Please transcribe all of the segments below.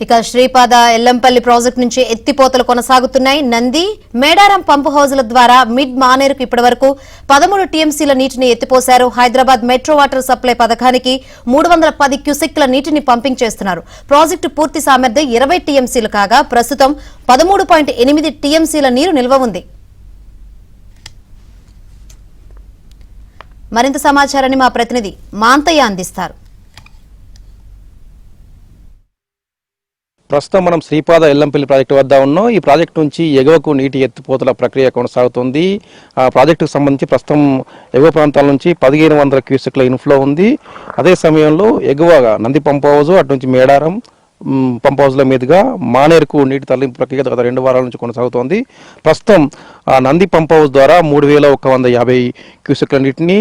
ఇక శ్రీపాద ఎల్లంపల్లి ప్రాజెక్టు నుంచి ఎత్తిపోతలు కొనసాగుతున్నాయి. నంది మేడారం పంపు హౌజుల ద్వారా మిడ్ మానేరుకు ఇప్పటివరకు 13 టీఎంసీల నీటిని ఎత్తిపోశారు. హైదరాబాద్ మెట్రో వాటర్ సప్లై పథకానికి 310 క్యూసెక్ల నీటిని పంపింగ్ చేస్తున్నారు. ప్రాజెక్టు పూర్తి సామర్థ్యం 20 టీఎంసీలు కాగా ప్రస్తుతం 13.8 టీఎంసీల నీరు నిల్వ ఉంది. మరింత సమాచారాన్ని మా ప్రతినిధి మాంతయ్య అందిస్తారు. ప్రస్తుతం మనం శ్రీపాద ఎల్లంపల్లి ప్రాజెక్టు వద్ద ఉన్నాం. ఈ ప్రాజెక్టు నుంచి ఎగువకు నీటి ఎత్తిపోతల ప్రక్రియ కొనసాగుతుంది. ఆ ప్రాజెక్టుకు సంబంధించి ప్రస్తుతం ఎగువ ప్రాంతాల నుంచి 1500 క్యూసెక్ల ఇన్ఫ్లో ఉంది. అదే సమయంలో ఎగువగా నంది పంప్ హౌజ్ అటు నుంచి మేడారం పంప్ హౌజ్ల మీదుగా మానేరుకు నీటి తరలింపు ప్రక్రియ గత 2 వారాల నుంచి కొనసాగుతోంది. ప్రస్తుతం నంది పంప్ హౌజ్ ద్వారా 3150 క్యూసెక్ల నీటిని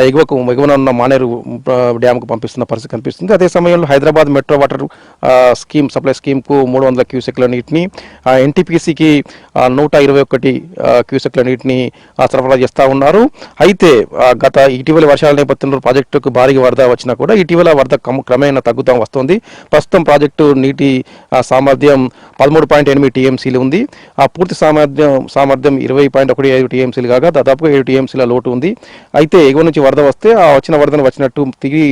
ఎగువన ఉన్న మానేరు డ్యామ్కు పంపిస్తున్న పరిస్థితి కనిపిస్తుంది. అదే సమయంలో హైదరాబాద్ మెట్రో వాటర్ సప్లై స్కీమ్కు 300 క్యూసెక్ల నీటిని, ఎన్టీపీసీకి 121 క్యూసెక్ల నీటిని సరఫరా చేస్తూ ఉన్నారు. అయితే గత ఇటీవల వర్షాల నేపథ్యంలో ప్రాజెక్టుకు భారీగా వరద వచ్చినా కూడా ఇటీవల వరద క్రమేణా తగ్గుతూ వస్తుంది. ప్రస్తుతం ప్రాజెక్టు నీటి సామర్థ్యం 13.8 టీఎంసీలు ఉంది. ఆ పూర్తి సామర్థ్యం 20.15 టీఎంసీలు కాగా దాదాపుగా 7 టీఎంసీల లోటు ఉంది. అయితే ఎగువ నుంచి వరద వస్తే ఆ వచ్చిన వరదను వచ్చినట్టు తిరిగి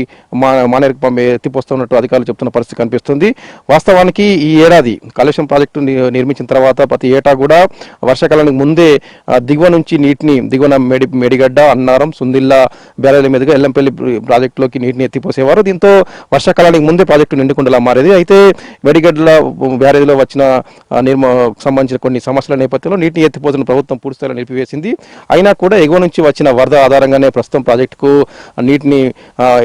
మానేరుకు ఎత్తిపోస్తున్నట్టు అధికారులు చెప్తున్న పరిస్థితి కనిపిస్తుంది. వాస్తవానికి ఈ ఏడాది కాళేశ్వరం ప్రాజెక్టు నిర్మించిన తర్వాత ప్రతి ఏటా కూడా వర్షాకాలానికి ముందే దిగువ నుంచి నీటిని దిగువన మేడిగడ్డ, అన్నారం, సుందిల్లా బ్యారేజీల మీదుగా ఎల్లంపల్లి ప్రాజెక్టులోకి నీటిని ఎత్తిపోసేవారు. దీంతో వర్షాకాలానికి ముందే ప్రాజెక్టు నిండుకుండలా మారేది. అయితే మేడిగడ్డల బ్యారేజీలో వచ్చిన సంబంధించిన కొన్ని సమస్యల నేపథ్యంలో నీటిని ఎత్తిపోతున్న ప్రభుత్వం పూర్తిస్థాయిలో నిలిపివేసింది. అయినా కూడా ఎగువ నుంచి వచ్చిన వరద ఆధారంగానే ప్రస్తుతం ప్రాజెక్టుకు నీటిని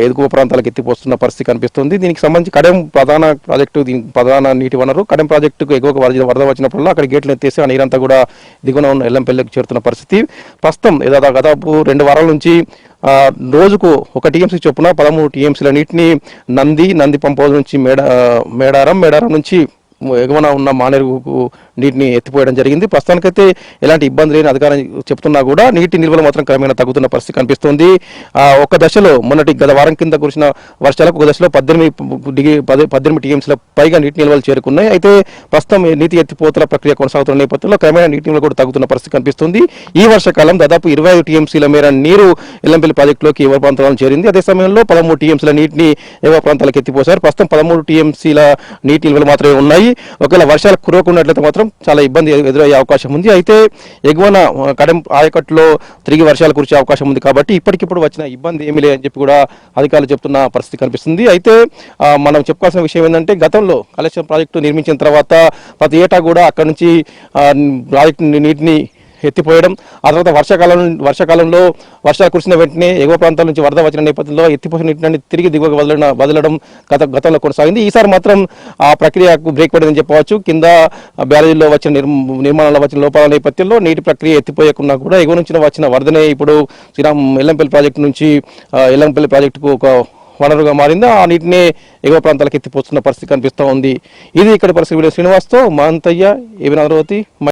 ఎగువ ప్రాంతాలకు ఎత్తిపోస్తున్న పరిస్థితి కనిపిస్తుంది. దీనికి సంబంధించి కడెం ప్రధాన ప్రాజెక్టు ప్రధాన నీటి వనరు కడెం ప్రాజెక్టుకు ఎగువ వరద వచ్చినప్పుడు అక్కడ గేట్లు ఎత్తేసి ఆ నీరంతా కూడా దిగువన ఉన్న ఎల్లంపల్లికి చేరుతున్న పరిస్థితి. ప్రస్తుతం దాదాపు 2 వారాల నుంచి రోజుకు 1 టీఎంసీ చొప్పున 13 టీఎంసీల నీటిని నంది పంప్ హౌజ్ నుంచి మేడారం నుంచి ఎగువన ఉన్న మానేరుకు నీటిని ఎత్తిపోయడం జరిగింది. ప్రస్తుతానికైతే ఎలాంటి ఇబ్బంది లేని అధికారం చెప్తున్నా కూడా నీటి నిల్వలు మాత్రం క్రమేణా తగ్గుతున్న పరిస్థితి కనిపిస్తుంది. ఒక దశలో గత వారం కింద కురిసిన వర్షాలకు ఒక దశలో 18 టీఎంసీల పైగా నీటి నిల్వలు చేరుకున్నాయి. అయితే ప్రస్తుతం నీటి ఎత్తిపోతల ప్రక్రియ కొనసాగుతున్న నేపథ్యంలో క్రమేణా నీటి నిల్వలు కూడా తగ్గుతున్న పరిస్థితి కనిపిస్తుంది. ఈ వర్షాకాలం దాదాపు 25 టీఎంసీల మేర నీరు ఎల్లంపల్లి ప్రాజెక్టులోకి ఎగువ ప్రాంతాలను చేరింది. అదే సమయంలో 13 టీఎంసీల నీటిని ఎగువ ప్రాంతాలకు ఎత్తిపోశారు. ప్రస్తుతం 13 టీఎంసీల నీటి నిల్వలు మాత్రమే ఉన్నాయి. ఒకవేళ వర్షాలు కురవకున్నట్లయితే మాత్రం చాలా ఇబ్బంది ఎదురయ్యే అవకాశం ఉంది. అయితే ఎగువన కడెం ఆయకట్టులో తిరిగి వర్షాలు కురిసే అవకాశం ఉంది. కాబట్టి ఇప్పటికిప్పుడు వచ్చిన ఇబ్బంది ఏమీ లేదని చెప్పి కూడా అధికారులు చెప్తున్న పరిస్థితి కనిపిస్తుంది. అయితే మనం చెప్పుకోవాల్సిన విషయం ఏంటంటే గతంలో కాళేశ్వరం ప్రాజెక్టు నిర్మించిన తర్వాత ప్రతి ఏటా కూడా అక్కడ నుంచి ప్రాజెక్టు నీటిని ఎత్తిపోయడం, ఆ తర్వాత వర్షాకాలంలో వర్షాలు కురిసిన వెంటనే ఎగువ ప్రాంతాల నుంచి వరద వచ్చిన నేపథ్యంలో ఎత్తిపోసిన నీటిని తిరిగి దిగువకు వదలడం గతంలో కొనసాగింది. ఈసారి మాత్రం ఆ ప్రక్రియకు బ్రేక్ పడిందని చెప్పవచ్చు. కింద బ్యారేజీలో వచ్చిన నిర్మాణంలో వచ్చిన లోపాల నేపథ్యంలో నీటి ప్రక్రియ ఎత్తిపోయకున్నా కూడా ఎగువ నుంచి వచ్చిన వరదనే ఇప్పుడు ఎల్లంపల్లి ప్రాజెక్టు నుంచి ఎల్లంపల్లి ప్రాజెక్టుకు ఒక వనరుగా మారింది. ఆ నీటిని ఎగువ ప్రాంతాలకు ఎత్తిపోతున్న పరిస్థితి కనిపిస్తూ ఉంది. ఇది ఇక్కడ పరిస్థితి. శ్రీనివాస్తో మాంతయ్య, ఏబీ నగరవతి.